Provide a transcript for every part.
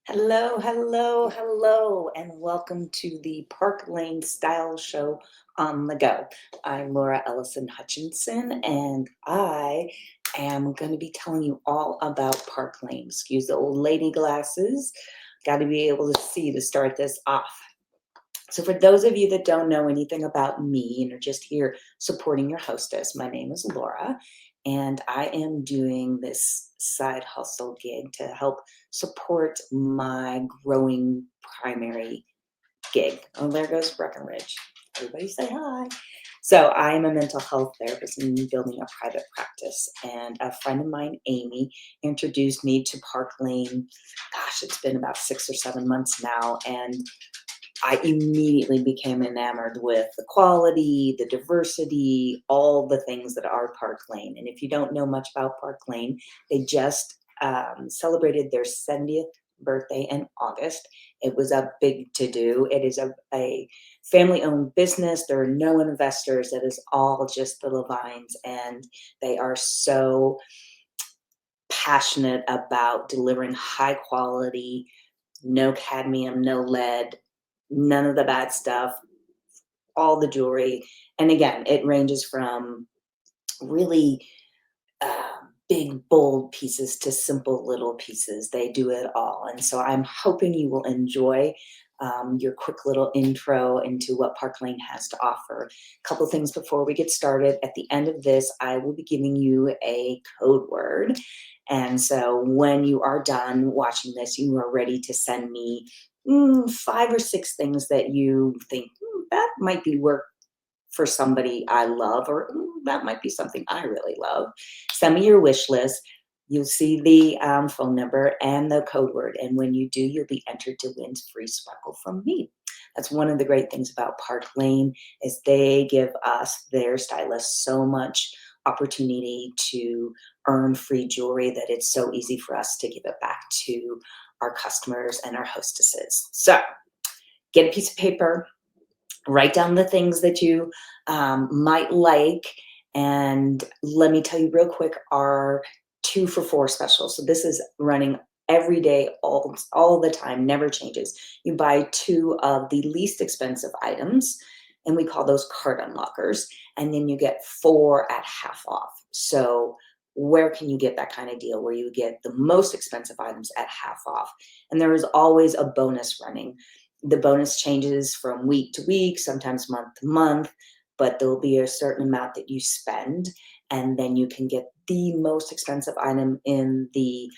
Hello, hello, hello, and welcome to the Park Lane Style Show on the Go. I'm Laura Ellison Hutchinson, and I am going to be telling you all about Park Lane. Excuse the old lady glasses. Got to be able to see to start this off. So, for those of you that don't know anything about me and are just here supporting your hostess, my name is Laura, and I am doing this side hustle gig to help support my growing primary gig. Oh, there goes Breckenridge. Everybody say hi. So, I am a mental health therapist and building a private practice. And a friend of mine, Amy, introduced me to Park Lane. Gosh, it's been about 6 or 7 months now. And I immediately became enamored with the quality, the diversity, all the things that are Park Lane. And if you don't know much about Park Lane, they just celebrated their 70th birthday in August. It was a big to do. It is a family owned business. There are no investors. It is all just the Levines. And they are so passionate about delivering high quality, no cadmium, no lead, none of the bad stuff, all the jewelry. And again, it ranges from really big, bold pieces to simple little pieces. They do it all. And so I'm hoping you will enjoy your quick little intro into what Park Lane has to offer. A couple things before we get started. At the end of this, I will be giving you a code word. And so when you are done watching this, you are ready to send me 5 or 6 things that you think that might be work for somebody I love, or that might be something I really love. Send me your wish list. You'll see the phone number and the code word. And when you do, you'll be entered to win free sparkle from me. That's one of the great things about Park Lane is they give us, their stylists, so much opportunity to earn free jewelry that it's so easy for us to give it back to our customers and our hostesses. So get a piece of paper, write down the things that you might like. And let me tell you real quick, our 2 for 4 special. So this is running every day, all the time, never changes. You buy 2 of the least expensive items, and we call those cart unlockers. And then you get 4 at half off. So where can you get that kind of deal where you get the most expensive items at half off? And there is always a bonus running. The bonus changes from week to week, sometimes month to month, but there'll be a certain amount that you spend, and then you can get the most expensive item in the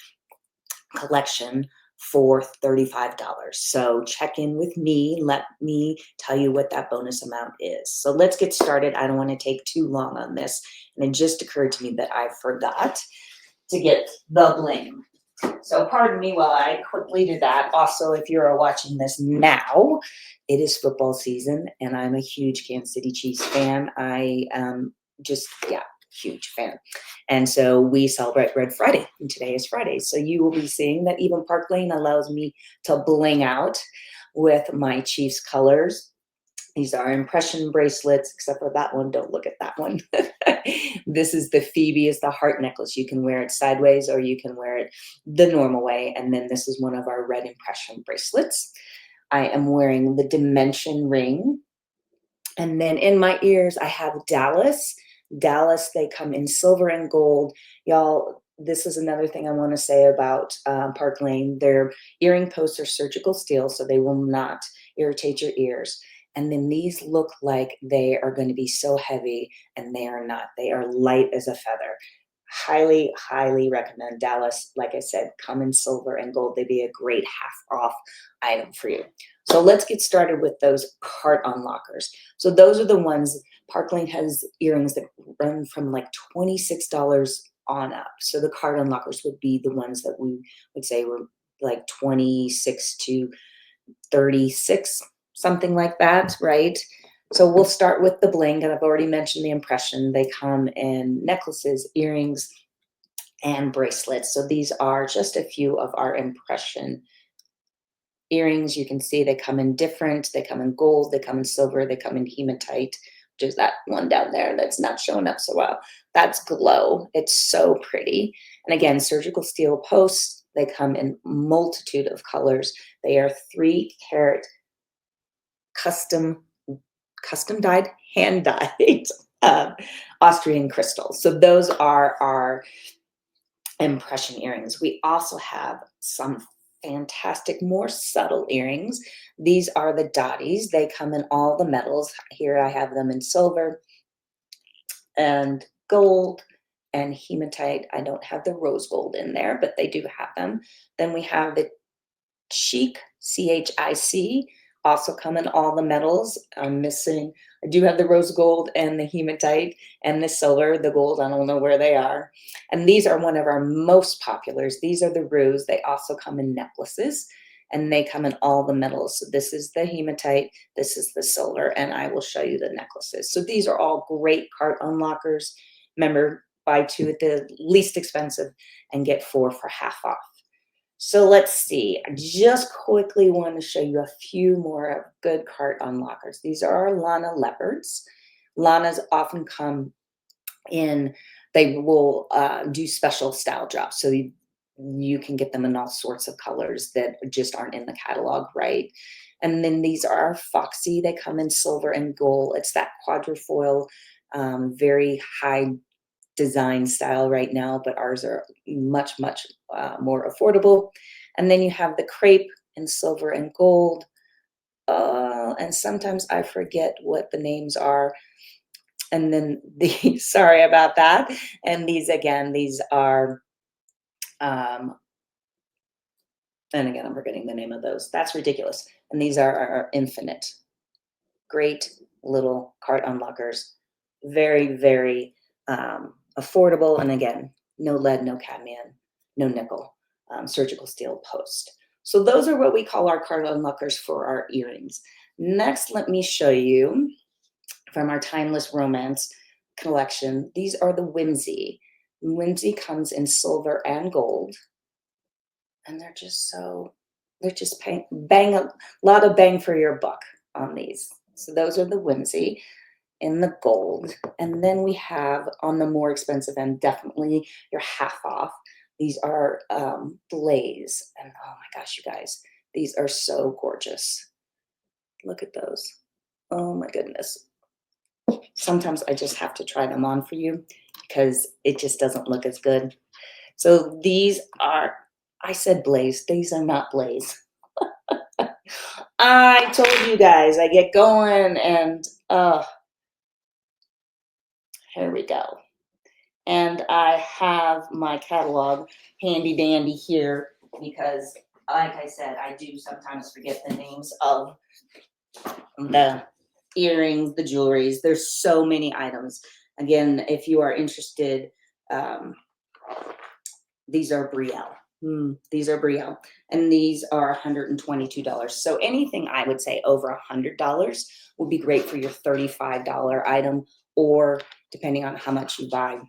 collection for $35. So check in with me. Let me tell you what that bonus amount is. So let's get started. I don't want to take too long on this. And it just occurred to me that I forgot to get the bling. So pardon me while I quickly do that. Also, if you're watching this now, it is football season, and I'm a huge Kansas City Chiefs fan. I yeah, huge fan. And so we celebrate Red Friday, and today is Friday. So you will be seeing that even Park Lane allows me to bling out with my Chiefs colors. These are impression bracelets, except for that one. Don't look at that one. This is the Phoebe, is the heart necklace. You can wear it sideways or you can wear it the normal way. And then this is one of our red impression bracelets. I am wearing the dimension ring. And then in my ears, I have Dallas. Dallas, they come in silver and gold. Y'all, this is another thing I want to say about Park Lane. Their earring posts are surgical steel, so they will not irritate your ears. And then these look like they are going to be so heavy, and they are not. They are light as a feather. Highly, highly recommend Dallas. Like I said, come in silver and gold. They'd be a great half off item for you. So let's get started with those cart unlockers. So those are the ones. Park Lane has earrings that run from like $26 on up. So the cart unlockers would be the ones that we would say were like 26 to 36, something like that, right? So we'll start with the bling, and I've already mentioned the impression. They come in necklaces, earrings, and bracelets. So these are just a few of our impression earrings. You can see they come in different, they come in gold, they come in silver, they come in hematite, which is that one down there that's not showing up so well. That's glow. It's so pretty. And again, surgical steel posts, They come in multitude of colors. They are 3 carat custom dyed, hand dyed uh, Austrian crystals. So those are our impression earrings. We also have some fantastic, more subtle earrings. These are the dotties. They come in all the metals. Here I have them in silver and gold and hematite. I don't have the rose gold in there, but they do have them. Then we have the Chic, CHIC, also come in all the metals. I do have the rose gold and the hematite and the silver, the gold, I don't know where they are. And these are one of our most populars. These are the ruse. They also come in necklaces and they come in all the metals. So this is the hematite, this is the silver, and I will show you the necklaces. So these are all great cart unlockers. Remember, buy 2 at the least expensive and get 4 for half off. So let's see, I just quickly want to show you a few more good cart unlockers. These are our Lana leopards. Lanas often come in, they will do special style drops. So you can get them in all sorts of colors that just aren't in the catalog, right? And then these are our Foxy. They come in silver and gold. It's that quadrifoil, very high design style right now, but ours are much, much more affordable. And then you have the crepe in silver and gold. And sometimes I forget what the names are. And then sorry about that. And these, again, these are, and again, I'm forgetting the name of those. That's ridiculous. And these are our infinite. Great little cart unlockers. Very, very affordable. And again, no lead, no cadmium, no nickel, surgical steel post. So those are what we call our cart unlockers for our earrings. Next, let me show you from our Timeless Romance collection. These are the Whimsy. Whimsy comes in silver and gold. And they're just a lot of bang for your buck on these. So those are the Whimsy in the gold. And then we have on the more expensive end, definitely your half off. These are Blaze. And oh my gosh, you guys, these are so gorgeous. Look at those. Oh my goodness. Sometimes I just have to try them on for you because it just doesn't look as good. So these are, I said Blaze, these are not Blaze. I told you guys, I get going and here we go. And I have my catalog handy dandy here because, like I said, I do sometimes forget the names of the earrings, the jewelries. There's so many items. Again, if you are interested, these are Brielle. These are Brielle, and these are $122. So anything I would say over $100 would be great for your $35 item, or depending on how much you buy.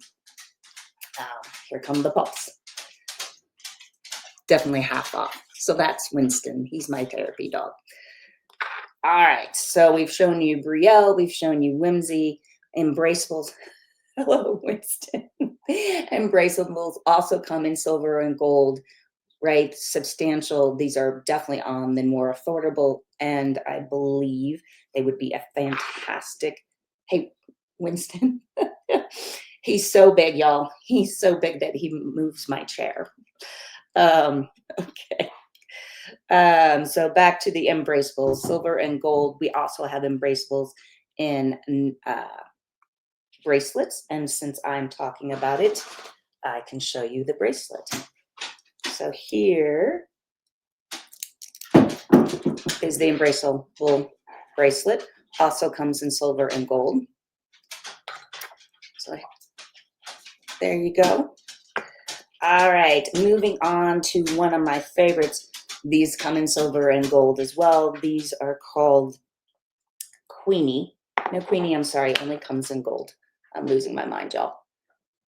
Here come the pups. Definitely half off. So that's Winston. He's my therapy dog. All right, so we've shown you Brielle, we've shown you Whimsy, Embraceables. Hello, Winston. Embraceables also come in silver and gold, right? Substantial. These are definitely on the more affordable, and I believe they would be a fantastic. Hey, Winston. He's so big, y'all. He's so big that he moves my chair. Okay. So back to the Embraceables, silver and gold. We also have Embraceables in bracelets. And since I'm talking about it, I can show you the bracelet. So here is the Embraceable bracelet. Also comes in silver and gold. So there you go. All right, moving on to one of my favorites. These come in silver and gold as well. These are called Queenie. No, Queenie, I'm sorry, only comes in gold. I'm losing my mind, y'all.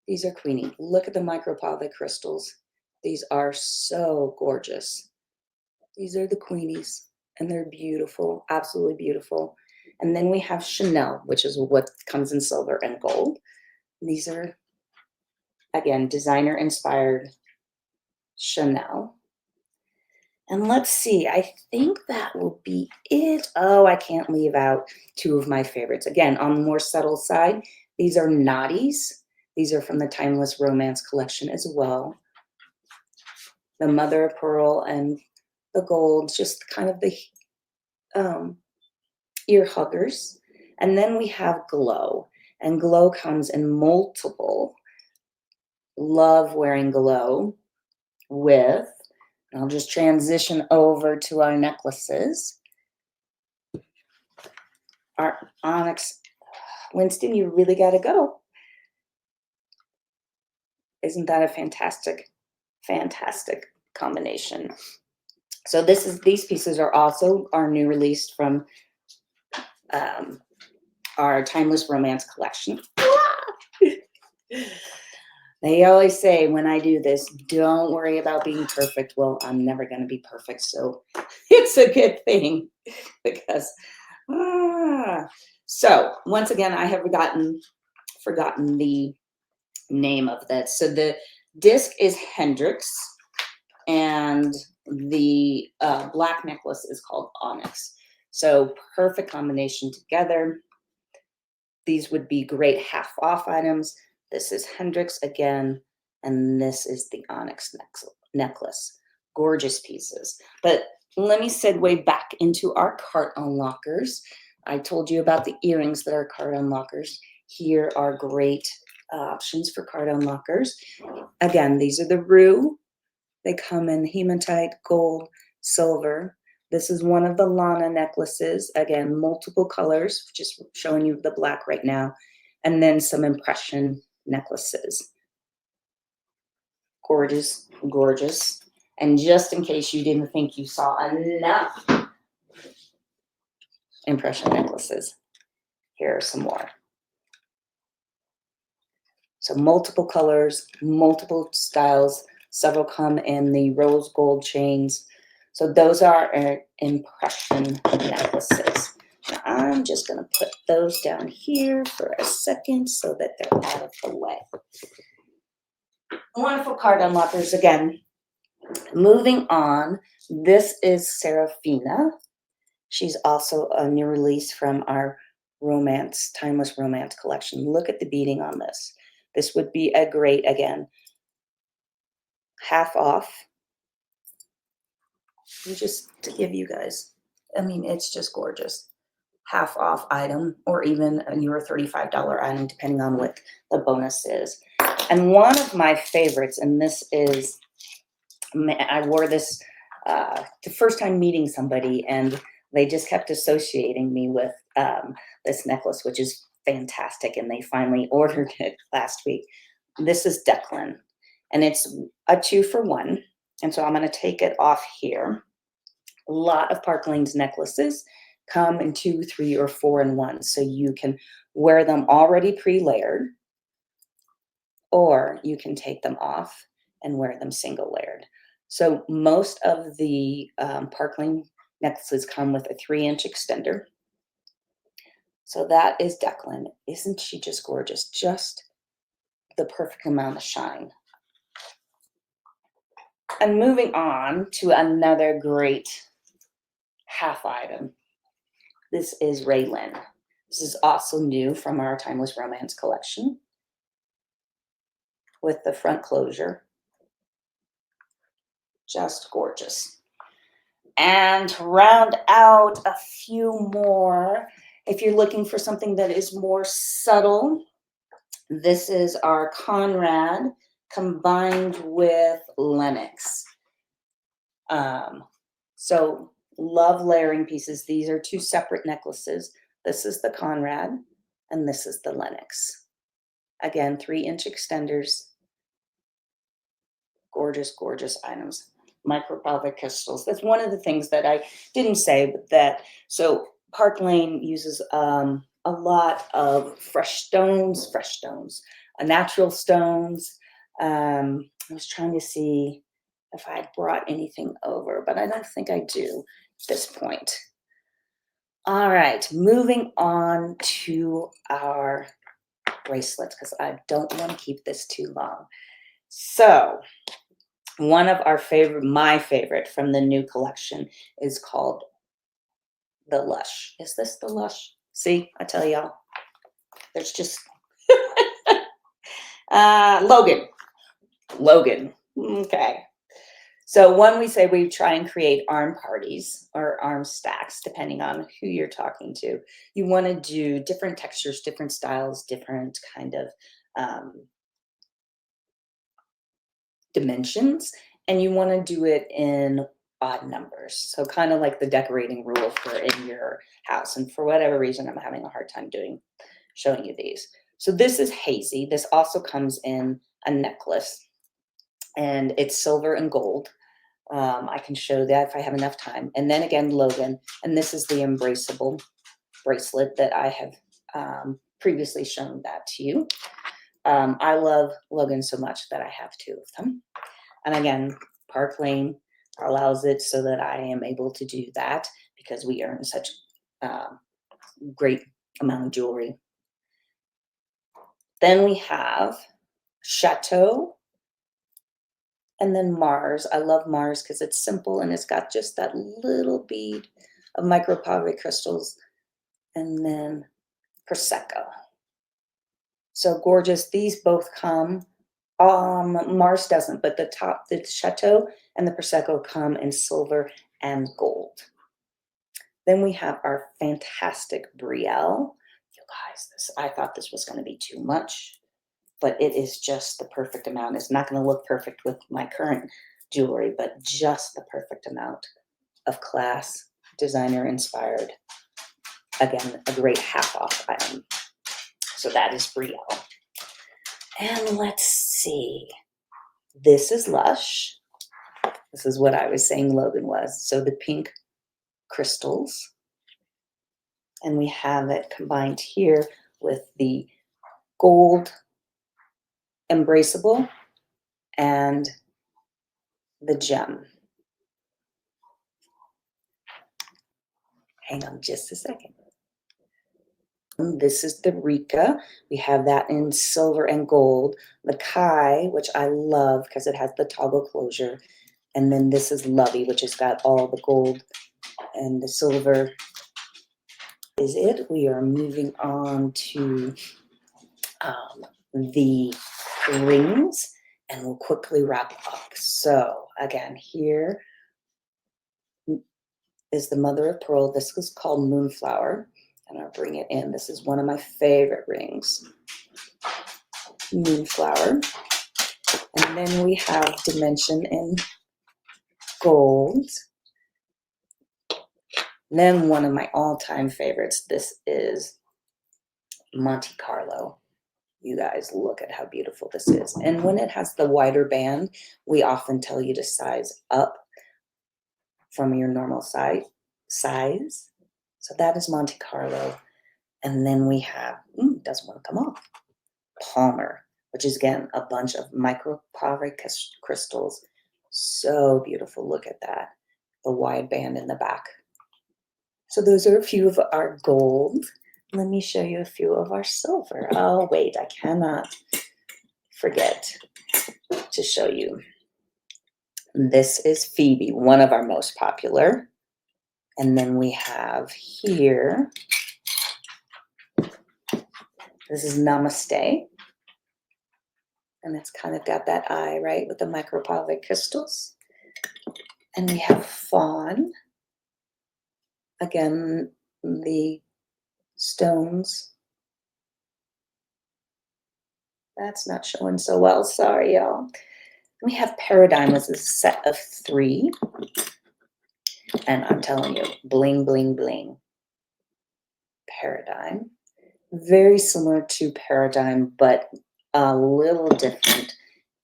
These are Queenie. Look at the micropolyp crystals. These are so gorgeous. These are the Queenies, and they're beautiful, absolutely beautiful. And then we have Chanel, which is what comes in silver and gold. These are, again, designer-inspired Chanel. And let's see, I think that will be it. Oh, I can't leave out two of my favorites. Again, on the more subtle side, these are Naughties. These are from the Timeless Romance collection as well. The mother of pearl and the gold, just kind of the ear huggers. And then we have Glow. And Glow comes in multiple. Love wearing Glow with, I'll just transition over to our necklaces. Our onyx. Winston, you really got to go. Isn't that a fantastic, fantastic combination? So these pieces are also our new release from our Timeless Romance collection. They always say when I do this, don't worry about being perfect. Well, I'm never going to be perfect, so it's a good thing because. So once again, I have forgotten the name of this. So the disc is Hendrix, and the black necklace is called Onyx. So perfect combination together. These would be great half off items. This is Hendrix again, and this is the Onyx necklace. Gorgeous pieces. But let me segue back into our cart unlockers. I told you about the earrings that are cart unlockers. Here are great options for cart unlockers. Again, these are the Rue. They come in hematite, gold, silver. This is one of the Lana necklaces. Again, multiple colors, just showing you the black right now. And then some impression necklaces. Gorgeous, gorgeous. And just in case you didn't think you saw enough impression necklaces, here are some more. So multiple colors, multiple styles. Several come in the rose gold chains. So those are our impression necklaces. Now I'm just going to put those down here for a second so that they're out of the way. Wonderful card unlockers again. Moving on, this is Serafina. She's also a new release from our Timeless Romance collection. Look at the beading on this. This would be a great, again, half off. And just to give you guys, I mean, it's just gorgeous. Half off item, or even a newer $35 item, depending on what the bonus is. And one of my favorites, and this is, I wore this the first time meeting somebody, and they just kept associating me with this necklace, which is fantastic. And they finally ordered it last week. This is Declan, and it's a 2-for-1. And so I'm going to take it off here. A lot of Park Lane's necklaces come in 2, 3, or 4-in-1. So you can wear them already pre-layered, or you can take them off and wear them single layered. So most of the Park Lane necklaces come with a 3-inch extender. So that is Declan. Isn't she just gorgeous? Just the perfect amount of shine. And moving on to another great half item. This is Raylan. This is also new from our Timeless Romance collection with the front closure. Just gorgeous. And to round out a few more, if you're looking for something that is more subtle, this is our Conrad combined with Lenox. So love layering pieces. These are 2 separate necklaces. This is the Conrad, and this is the Lenox. Again, 3-inch extenders. Gorgeous, gorgeous items. Micropelvic crystals. That's one of the things that I didn't say, but that, so Park Lane uses a lot of fresh stones, natural stones. I was trying to see if I brought anything over, but I don't think I do at this point. All right, moving on to our bracelets, because I don't want to keep this too long. So One of our favorite, my favorite from the new collection is called the Lush. Is this the Lush? See, I tell y'all, there's just Logan. Logan. Okay. So when we say we try and create arm parties or arm stacks, depending on who you're talking to, you want to do different textures, different styles, different kind of dimensions, and you want to do it in odd numbers. So kind of like the decorating rule for in your house. And for whatever reason, I'm having a hard time showing you these. So this is hazy. This also comes in a necklace, and it's silver and gold. I can show that if I have enough time. And then again, Logan, and this is the embraceable bracelet that I have previously shown that to you. I love Logan so much that I have two of them. And again, Park Lane allows it so that I am able to do that because we earn such great amount of jewelry. Then we have Chateau, and then Mars. I love Mars because it's simple and it's got just that little bead of micropyrite crystals. And then Prosecco. So gorgeous. These both come. Mars doesn't, but the Chateau and the Prosecco come in silver and gold. Then we have our fantastic Brielle. You guys, I thought this was going to be too much, but it is just the perfect amount. It's not going to look perfect with my current jewelry, but just the perfect amount of class, designer inspired. Again, a great half off item. So that is Brielle. And let's see. This is Lush. This is what I was saying Logan was. So the pink crystals. And we have it combined here with the gold embraceable and the gem. Hang on just a second. And this is the Rika. We have that in silver and gold. The Kai, which I love because it has the toggle closure. And then this is Lovey, which has got all the gold and the silver. Is it? We are moving on to the rings, and we'll quickly wrap up. So again, here is the mother of pearl. This was called Moonflower, and I'll bring it in. This is one of my favorite rings, Moonflower. And then we have Dimension in gold. And then one of my all-time favorites, this is Monte Carlo. You guys, look at how beautiful this is. And when it has the wider band, we often tell you to size up from your normal size. So that is Monte Carlo. And then we have, doesn't want to come off, Palmer, which is again a bunch of micropyrite crystals. So beautiful. Look at that. The wide band in the back. So those are a few of our gold. Let me show you a few of our silver. Oh, wait, I cannot forget to show you. This is Phoebe, one of our most popular. And then we have here, this is Namaste. And it's kind of got that eye, right, with the micropyrite crystals. And we have Fawn. Again, the stones. That's not showing so well, sorry, y'all. We have Paradigm, which is a set of 3. And I'm telling you, bling, bling, bling. Paradigm. Very similar to Paradigm, but a little different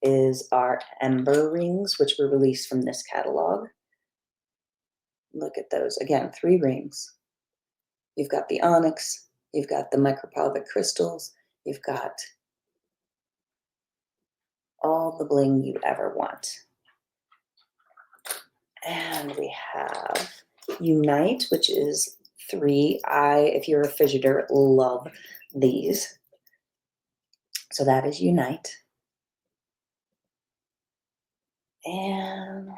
is our Ember rings, which were released from this catalog. Look at those. Again, 3 rings. You've got the onyx, you've got the micropyrite crystals, you've got all the bling you ever want. And we have Unite, which is 3. If you're a fidgeter, love these. So that is Unite. And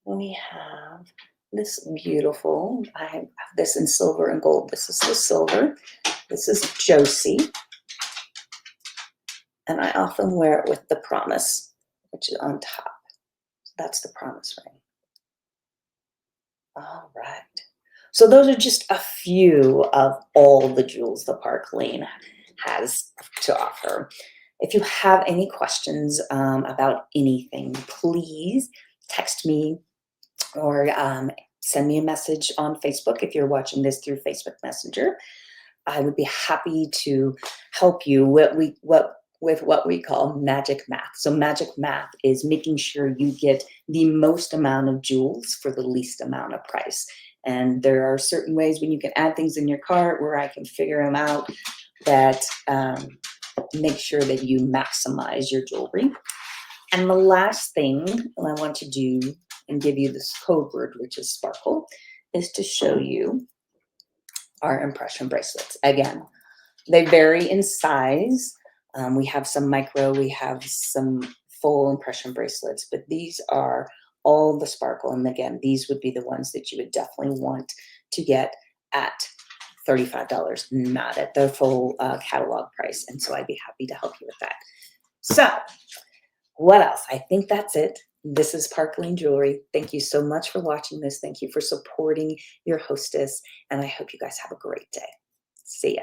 we have this beautiful, I have this in silver and gold. This is the silver. This is Josie. And I often wear it with the promise, which is on top. That's the promise ring. All right. So those are just a few of all the jewels the Park Lane has to offer. If you have any questions about anything, please text me or send me a message on Facebook if you're watching this through Facebook Messenger. I would be happy to help you with what we call magic math. So magic math is making sure you get the most amount of jewels for the least amount of price. And there are certain ways when you can add things in your cart where I can figure them out that make sure that you maximize your jewelry. And the last thing I want to do and give you this code word, which is sparkle, is to show you our impression bracelets. Again, they vary in size. We have some micro, we have some full impression bracelets, but these are all the sparkle. And again, these would be the ones that you would definitely want to get at $35, not at the full catalog price. And so I'd be happy to help you with that. So what else? I think that's it. This is Park Lane Jewelry. Thank you so much for watching this. Thank you for supporting your hostess. And I hope you guys have a great day. See ya.